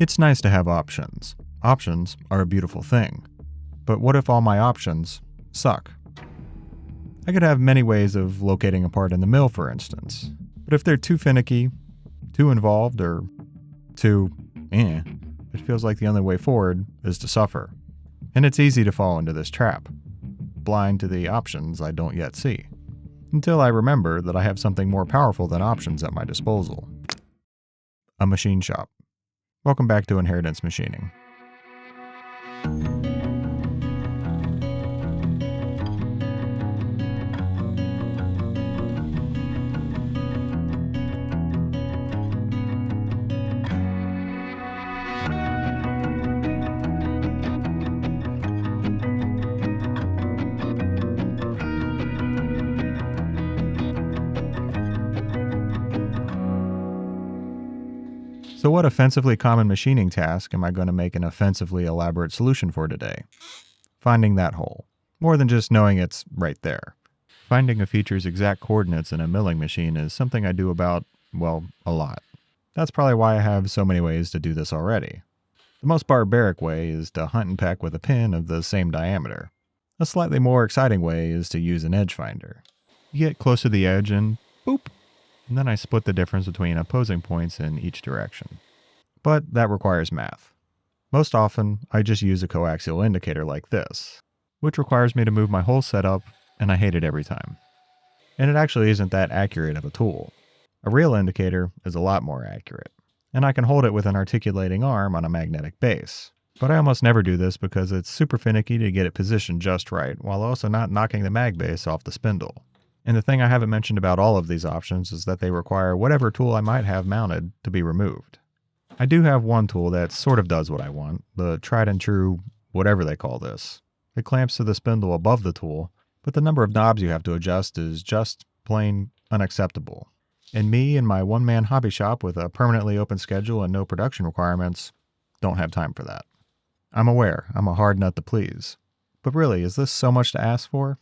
It's nice to have options. Options are a beautiful thing. But what if all my options suck? I could have many ways of locating a part in the mill, for instance. But if they're too finicky, too involved, or too it feels like the only way forward is to suffer. And it's easy to fall into this trap, blind to the options I don't yet see, until I remember that I have something more powerful than options at my disposal. A machine shop. Welcome back to Inheritance Machining. So what offensively common machining task am I going to make an offensively elaborate solution for today? Finding that hole. More than just knowing it's right there. Finding a feature's exact coordinates in a milling machine is something I do about, well, a lot. That's probably why I have so many ways to do this already. The most barbaric way is to hunt and peck with a pin of the same diameter. A slightly more exciting way is to use an edge finder. You get close to the edge and boop! And then I split the difference between opposing points in each direction. But that requires math. Most often, I just use a coaxial indicator like this, which requires me to move my whole setup, and I hate it every time. And it actually isn't that accurate of a tool. A real indicator is a lot more accurate, and I can hold it with an articulating arm on a magnetic base. But I almost never do this because it's super finicky to get it positioned just right, while also not knocking the mag base off the spindle. And the thing I haven't mentioned about all of these options is that they require whatever tool I might have mounted to be removed. I do have one tool that sort of does what I want, the tried and true whatever they call this. It clamps to the spindle above the tool, but the number of knobs you have to adjust is just plain unacceptable. And me and my one-man hobby shop with a permanently open schedule and no production requirements don't have time for that. I'm aware I'm a hard nut to please. But really, is this so much to ask for?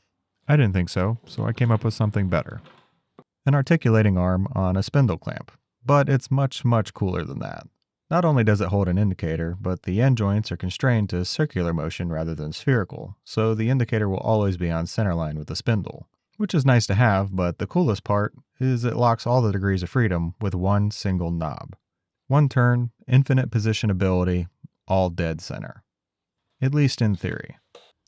I didn't think so, so I came up with something better. An articulating arm on a spindle clamp, but it's much, much cooler than that. Not only does it hold an indicator, but the end joints are constrained to circular motion rather than spherical, so the indicator will always be on centerline with the spindle, which is nice to have, but the coolest part is it locks all the degrees of freedom with one single knob. One turn, infinite positionability, all dead center. At least in theory.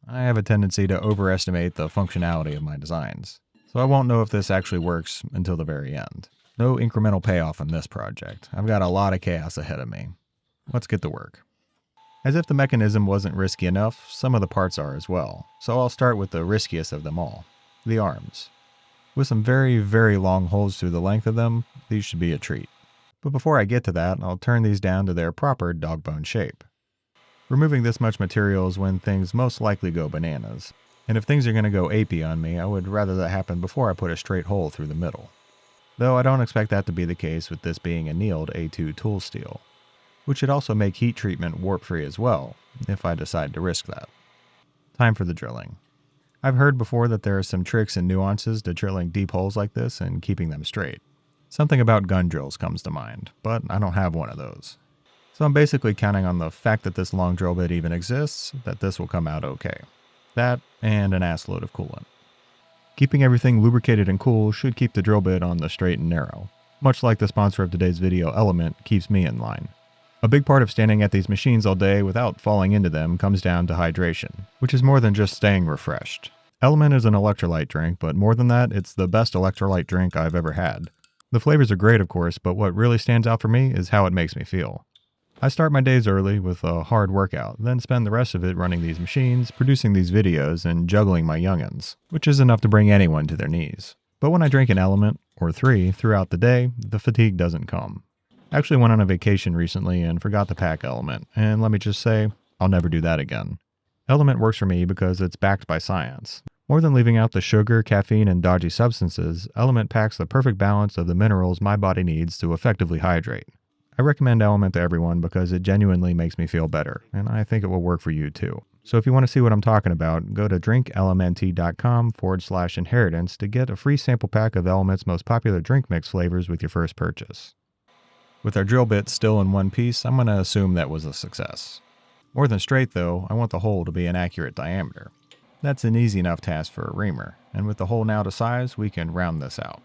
I have a tendency to overestimate the functionality of my designs, so I won't know if this actually works until the very end. No incremental payoff in this project. I've got a lot of chaos ahead of me. Let's get to work. As if the mechanism wasn't risky enough, some of the parts are as well, so I'll start with the riskiest of them all, the arms. With some very, very long holes through the length of them, these should be a treat. But before I get to that, I'll turn these down to their proper dog bone shape. Removing this much material is when things most likely go bananas. And if things are going to go apey on me, I would rather that happen before I put a straight hole through the middle. Though I don't expect that to be the case with this being annealed A2 tool steel, which should also make heat treatment warp-free as well, if I decide to risk that. Time for the drilling. I've heard before that there are some tricks and nuances to drilling deep holes like this and keeping them straight. Something about gun drills comes to mind, but I don't have one of those. So I'm basically counting on the fact that this long drill bit even exists, that this will come out okay. That, and an assload of coolant. Keeping everything lubricated and cool should keep the drill bit on the straight and narrow, much like the sponsor of today's video, Element, keeps me in line. A big part of standing at these machines all day without falling into them comes down to hydration, which is more than just staying refreshed. Element is an electrolyte drink, but more than that, it's the best electrolyte drink I've ever had. The flavors are great, of course, but what really stands out for me is how it makes me feel. I start my days early with a hard workout, then spend the rest of it running these machines, producing these videos, and juggling my young'uns, which is enough to bring anyone to their knees. But when I drink an Element, or 3, throughout the day, the fatigue doesn't come. I actually went on a vacation recently and forgot to pack Element, and let me just say, I'll never do that again. Element works for me because it's backed by science. More than leaving out the sugar, caffeine, and dodgy substances, Element packs the perfect balance of the minerals my body needs to effectively hydrate. I recommend Element to everyone because it genuinely makes me feel better, and I think it will work for you too. So if you want to see what I'm talking about, go to drinklmnt.com/inheritance to get a free sample pack of Element's most popular drink mix flavors with your first purchase. With our drill bit still in one piece, I'm going to assume that was a success. More than straight though, I want the hole to be an accurate diameter. That's an easy enough task for a reamer, and with the hole now to size, we can round this out.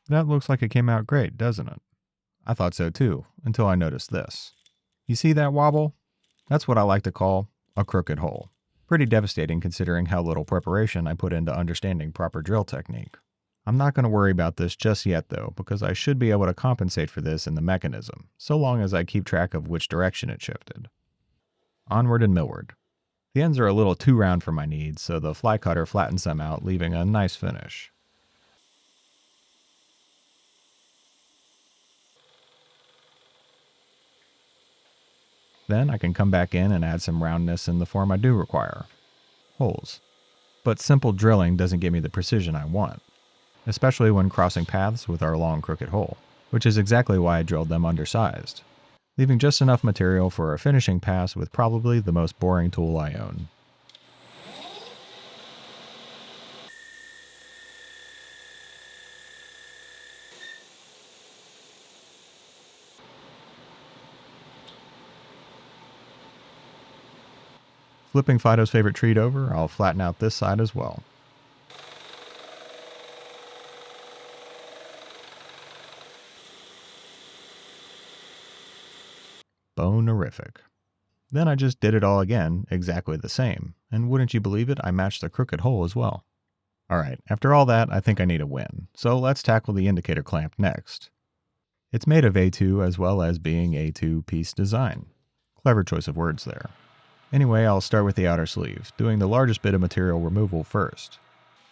That looks like it came out great, doesn't it? I thought so too, until I noticed this. You see that wobble? That's what I like to call a crooked hole. Pretty devastating considering how little preparation I put into understanding proper drill technique. I'm not going to worry about this just yet though, because I should be able to compensate for this in the mechanism, so long as I keep track of which direction it shifted. Onward and millward. The ends are a little too round for my needs, so the fly cutter flattens them out, leaving a nice finish. Then I can come back in and add some roundness in the form I do require. Holes. But simple drilling doesn't give me the precision I want, especially when crossing paths with our long crooked hole, which is exactly why I drilled them undersized, leaving just enough material for a finishing pass with probably the most boring tool I own. Flipping Fido's favorite treat over, I'll flatten out this side as well. Bonerific. Then I just did it all again, exactly the same, and wouldn't you believe it, I matched the crooked hole as well. Alright, after all that, I think I need a win, so let's tackle the indicator clamp next. It's made of A2 as well as being A2 piece design. Clever choice of words there. Anyway, I'll start with the outer sleeve, doing the largest bit of material removal first.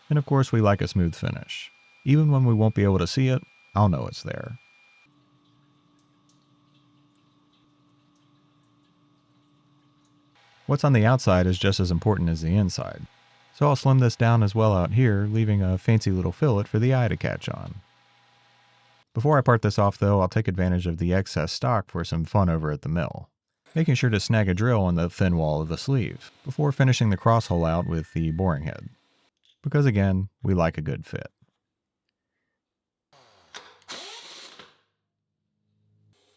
And of course we like a smooth finish. Even when we won't be able to see it, I'll know it's there. What's on the outside is just as important as the inside, so I'll slim this down as well out here, leaving a fancy little fillet for the eye to catch on. Before I part this off though, I'll take advantage of the excess stock for some fun over at the mill, making sure to snag a drill on the thin wall of the sleeve, before finishing the cross hole out with the boring head. Because again, we like a good fit.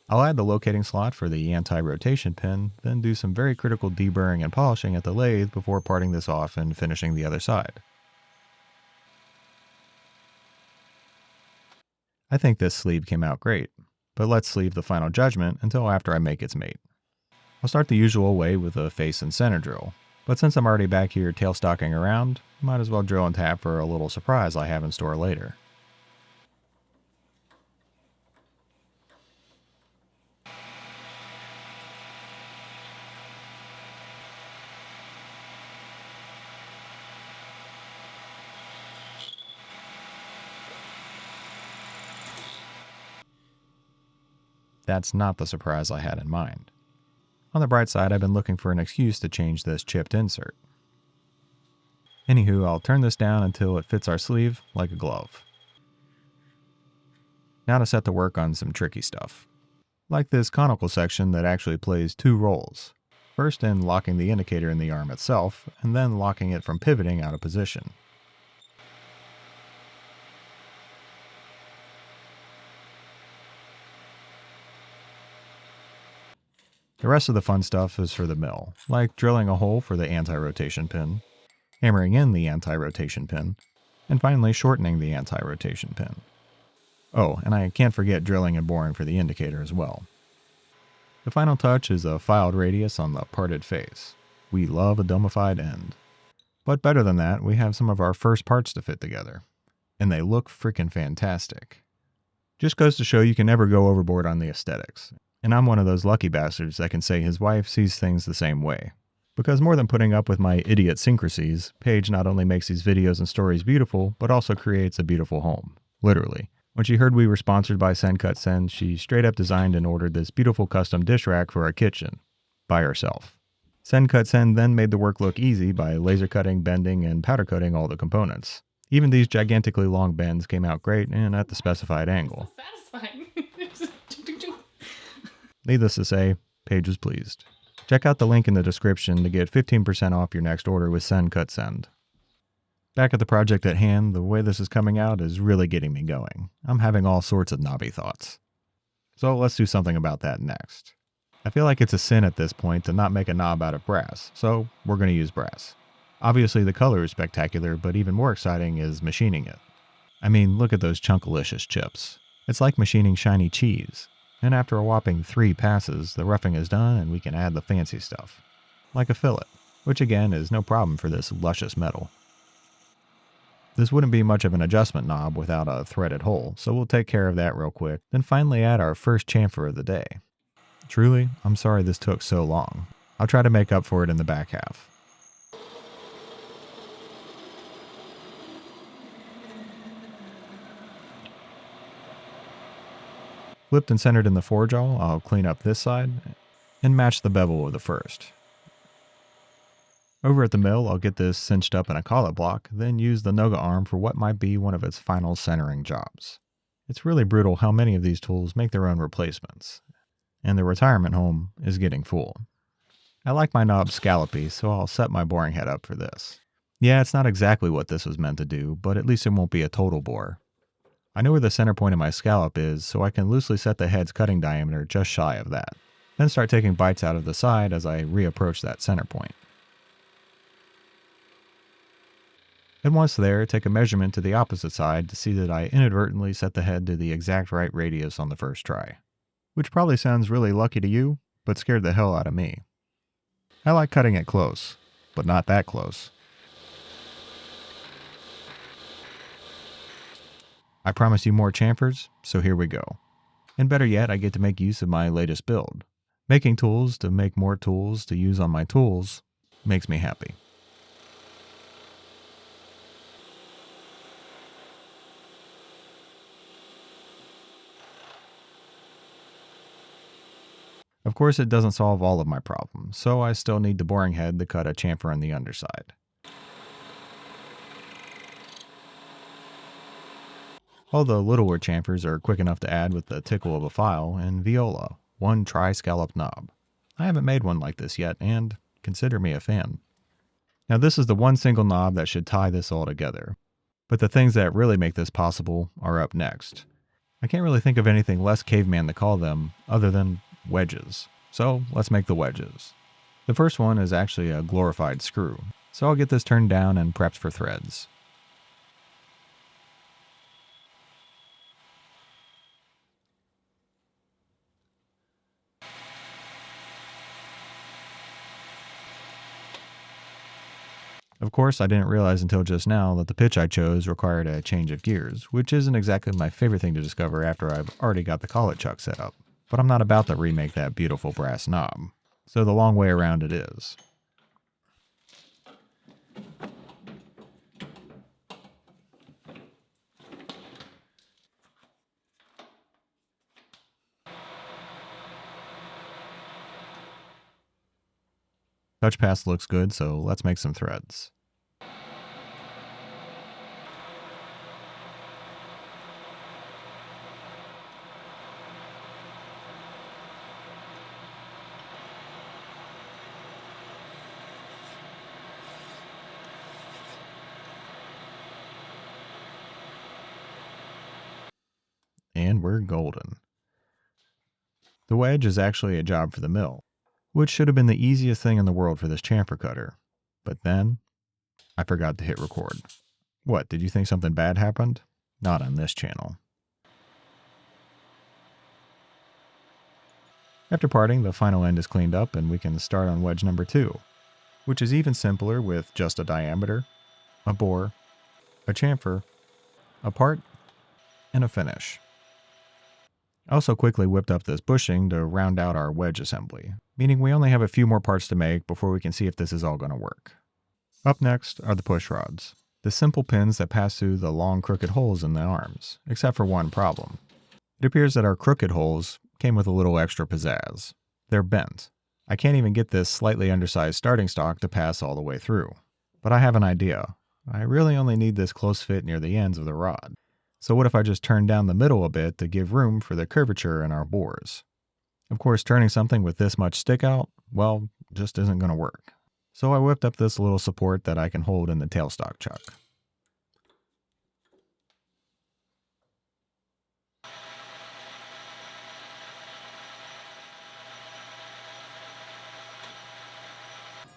I'll add the locating slot for the anti-rotation pin, then do some very critical deburring and polishing at the lathe before parting this off and finishing the other side. I think this sleeve came out great, but let's leave the final judgment until after I make its mate. I'll start the usual way with a face and center drill, but since I'm already back here tailstocking around, might as well drill and tap for a little surprise I have in store later. That's not the surprise I had in mind. On the bright side, I've been looking for an excuse to change this chipped insert. Anywho, I'll turn this down until it fits our sleeve like a glove. Now to set to work on some tricky stuff. Like this conical section that actually plays two roles. First in locking the indicator in the arm itself, and then locking it from pivoting out of position. The rest of the fun stuff is for the mill, like drilling a hole for the anti-rotation pin, hammering in the anti-rotation pin, and finally shortening the anti-rotation pin. Oh, and I can't forget drilling and boring for the indicator as well. The final touch is a filed radius on the parted face. We love a domified end. But better than that, we have some of our first parts to fit together. And they look freaking fantastic. Just goes to show you can never go overboard on the aesthetics. And I'm one of those lucky bastards that can say his wife sees things the same way. Because more than putting up with my idiosyncrasies, Paige not only makes these videos and stories beautiful, but also creates a beautiful home. literally. When she heard we were sponsored by Send Cut Send, she straight up designed and ordered this beautiful custom dish rack for our kitchen, by herself. Send Cut Send then made the work look easy by laser cutting, bending, and powder coating all the components. Even these gigantically long bends came out great and at the specified angle. Satisfying. Needless to say, Paige was pleased. Check out the link in the description to get 15% off your next order with Send Cut Send. Back at the project at hand, the way this is coming out is really getting me going. I'm having all sorts of knobby thoughts. So let's do something about that next. I feel like it's a sin at this point to not make a knob out of brass, so we're going to use brass. Obviously the color is spectacular, but even more exciting is machining it. I mean, look at those chunkalicious chips. It's like machining shiny cheese. And after a whopping 3 passes, the roughing is done and we can add the fancy stuff. Like a fillet, which again is no problem for this luscious metal. This wouldn't be much of an adjustment knob without a threaded hole, so we'll take care of that real quick, then finally add our first chamfer of the day. Truly, I'm sorry this took so long. I'll try to make up for it in the back half. Flipped and centered in the forejaw, I'll clean up this side and match the bevel of the first. Over at the mill, I'll get this cinched up in a collet block, then use the Noga arm for what might be one of its final centering jobs. It's really brutal how many of these tools make their own replacements, and the retirement home is getting full. I like my knob scallopy, so I'll set my boring head up for this. Yeah, it's not exactly what this was meant to do, but at least it won't be a total bore. I know where the center point of my scallop is, so I can loosely set the head's cutting diameter just shy of that, then start taking bites out of the side as I reapproach that center point. And once there, take a measurement to the opposite side to see that I inadvertently set the head to the exact right radius on the first try. Which probably sounds really lucky to you, but scared the hell out of me. I like cutting it close, but not that close. I promised you more chamfers, so here we go. And better yet, I get to make use of my latest build. Making tools to make more tools to use on my tools makes me happy. Of course, it doesn't solve all of my problems, so I still need the boring head to cut a chamfer on the underside. All the littler chamfers are quick enough to add with the tickle of a file and viola, one tri-scallop knob. I haven't made one like this yet, and consider me a fan. Now this is the one single knob that should tie this all together, but the things that really make this possible are up next. I can't really think of anything less caveman to call them other than wedges. So let's make the wedges. The first one is actually a glorified screw, so I'll get this turned down and prepped for threads. Of course, I didn't realize until just now that the pitch I chose required a change of gears, which isn't exactly my favorite thing to discover after I've already got the collet chuck set up. But I'm not about to remake that beautiful brass knob, so the long way around it is. Touch pass looks good, so let's make some threads. And we're golden. The wedge is actually a job for the mill, which should have been the easiest thing in the world for this chamfer cutter. But then, I forgot to hit record. What, did you think something bad happened? Not on this channel. After parting, the final end is cleaned up and we can start on wedge number 2, which is even simpler with just a diameter, a bore, a chamfer, a part, and a finish. I also quickly whipped up this bushing to round out our wedge assembly, meaning we only have a few more parts to make before we can see if this is all going to work. Up next are the push rods. The simple pins that pass through the long crooked holes in the arms, except for one problem. It appears that our crooked holes came with a little extra pizzazz. They're bent. I can't even get this slightly undersized starting stock to pass all the way through. But I have an idea. I really only need this close fit near the ends of the rod. So what if I just turn down the middle a bit to give room for the curvature in our bores? Of course, turning something with this much stick out, well, just isn't going to work. So I whipped up this little support that I can hold in the tailstock chuck.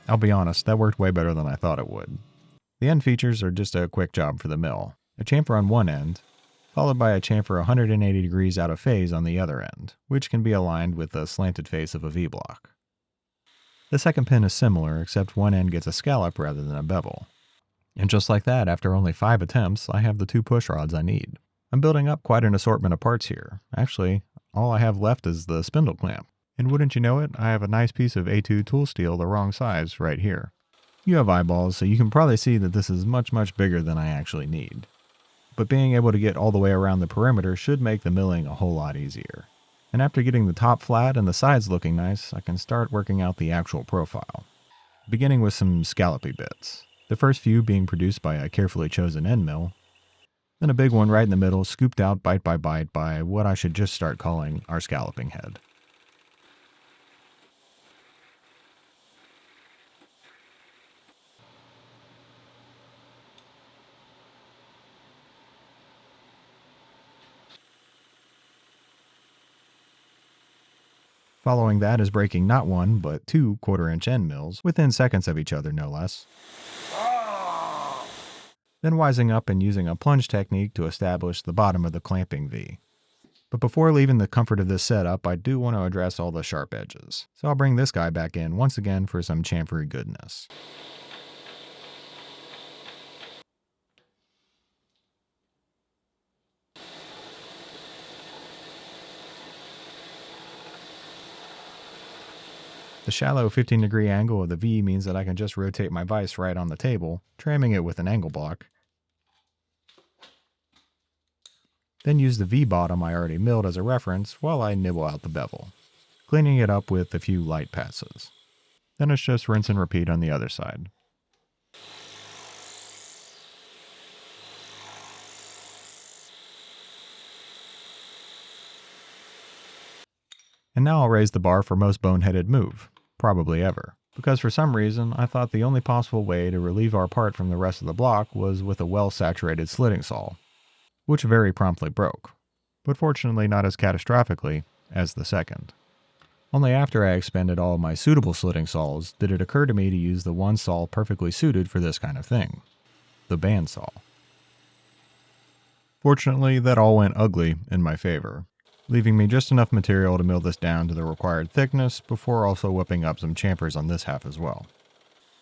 I'll be honest, that worked way better than I thought it would. The end features are just a quick job for the mill. A chamfer on one end, followed by a chamfer 180 degrees out of phase on the other end, which can be aligned with the slanted face of a V-block. The second pin is similar, except one end gets a scallop rather than a bevel. And just like that, after only 5 attempts, I have the 2 push rods I need. I'm building up quite an assortment of parts here. Actually, all I have left is the spindle clamp. And wouldn't you know it, I have a nice piece of A2 tool steel the wrong size right here. You have eyeballs, so you can probably see that this is much bigger than I actually need. But being able to get all the way around the perimeter should make the milling a whole lot easier. And after getting the top flat and the sides looking nice, I can start working out the actual profile. Beginning with some scallopy bits. The first few being produced by a carefully chosen end mill. Then a big one right in the middle, scooped out bite by bite by what I should just start calling our scalloping head. Following that is breaking not 1, but 2 quarter-inch end mills, within seconds of each other no less. Then wising up and using a plunge technique to establish the bottom of the clamping V. But before leaving the comfort of this setup, I do want to address all the sharp edges. So I'll bring this guy back in once again for some chamfery goodness. The shallow 15-degree angle of the V means that I can just rotate my vise right on the table, tramming it with an angle block. Then use the V bottom I already milled as a reference while I nibble out the bevel, cleaning it up with a few light passes. Then it's just rinse and repeat on the other side. And now I'll raise the bar for most boneheaded move, probably ever, because for some reason I thought the only possible way to relieve our part from the rest of the block was with a well-saturated slitting saw, which very promptly broke, but fortunately not as catastrophically as the second. Only after I expended all of my suitable slitting saws did it occur to me to use the one saw perfectly suited for this kind of thing, the bandsaw. Fortunately, that all went ugly in my favor, leaving me just enough material to mill this down to the required thickness before also whipping up some chamfers on this half as well.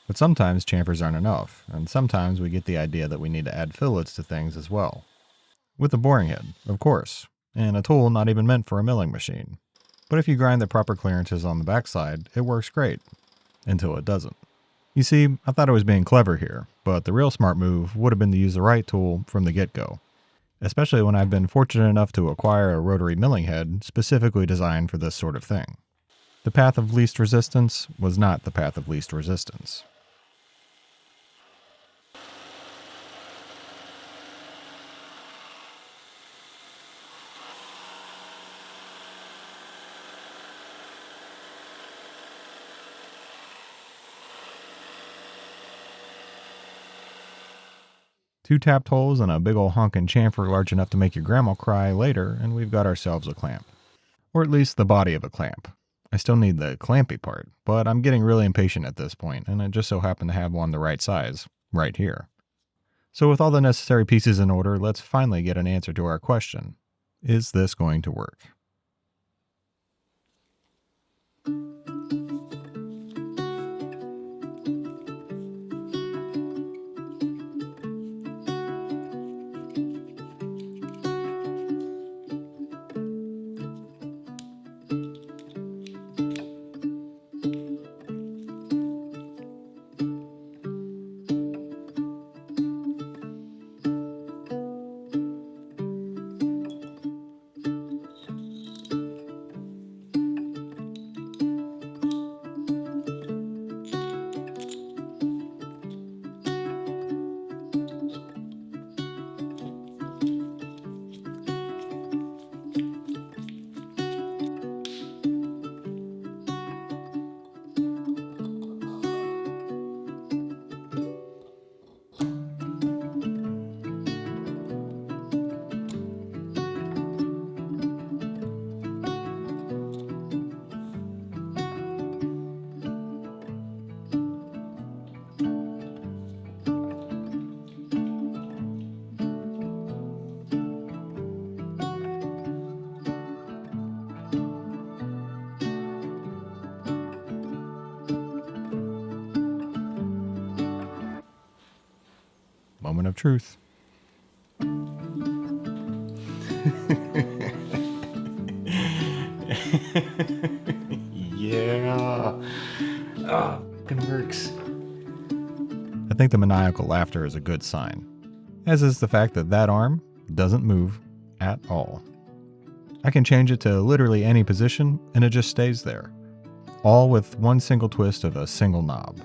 But sometimes chamfers aren't enough, and sometimes we get the idea that we need to add fillets to things as well. With a boring head, of course, and a tool not even meant for a milling machine. But if you grind the proper clearances on the backside, it works great. Until it doesn't. You see, I thought I was being clever here, but the real smart move would have been to use the right tool from the get-go. Especially when I've been fortunate enough to acquire a rotary milling head specifically designed for this sort of thing. The path of least resistance was not the path of least resistance. Two tapped holes and a big ol' honkin' chamfer large enough to make your grandma cry later, and we've got ourselves a clamp. Or at least the body of a clamp. I still need the clampy part, but I'm getting really impatient at this point, and I just so happen to have one the right size, right here. So with all the necessary pieces in order, let's finally get an answer to our question. Is this going to work? moment of truth. Yeah. Oh, it works. I think the maniacal laughter is a good sign, as is the fact that that arm doesn't move at all. I can change it to literally any position and it just stays there, all with one single twist of a single knob.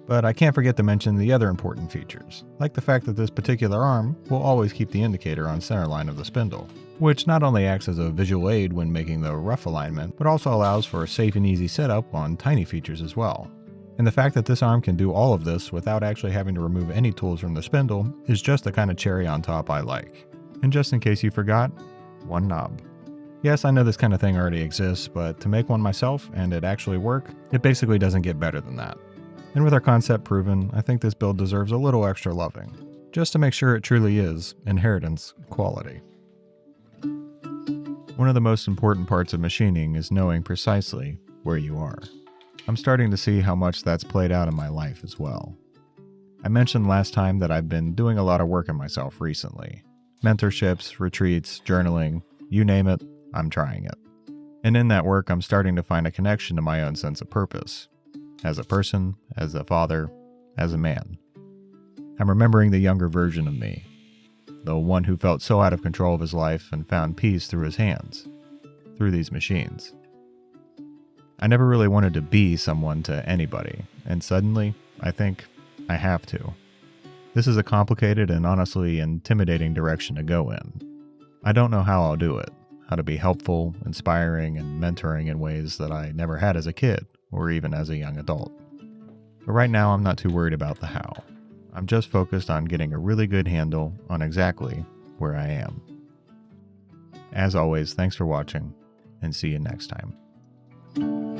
But I can't forget to mention the other important features, like the fact that this particular arm will always keep the indicator on center line of the spindle, which not only acts as a visual aid when making the rough alignment, but also allows for a safe and easy setup on tiny features as well. And the fact that this arm can do all of this without actually having to remove any tools from the spindle is just the kind of cherry on top I like. And just in case you forgot, one knob. Yes, I know this kind of thing already exists, but to make one myself and it actually work, it basically doesn't get better than that. And with our concept proven, I think this build deserves a little extra loving, just to make sure it truly is inheritance quality. One of the most important parts of machining is knowing precisely where you are. I'm starting to see how much that's played out in my life as well. I mentioned last time that I've been doing a lot of work on myself recently. Mentorships, retreats, journaling, you name it, I'm trying it. And in that work, I'm starting to find a connection to my own sense of purpose. As a person, as a father, as a man. I'm remembering the younger version of me, the one who felt so out of control of his life and found peace through his hands, through these machines. I never really wanted to be someone to anybody, and suddenly, I think I have to. This is a complicated and honestly intimidating direction to go in. I don't know how I'll do it, how to be helpful, inspiring, and mentoring in ways that I never had as a kid, or even as a young adult. But right now, I'm not too worried about the how. I'm just focused on getting a really good handle on exactly where I am. As always, thanks for watching, and see you next time.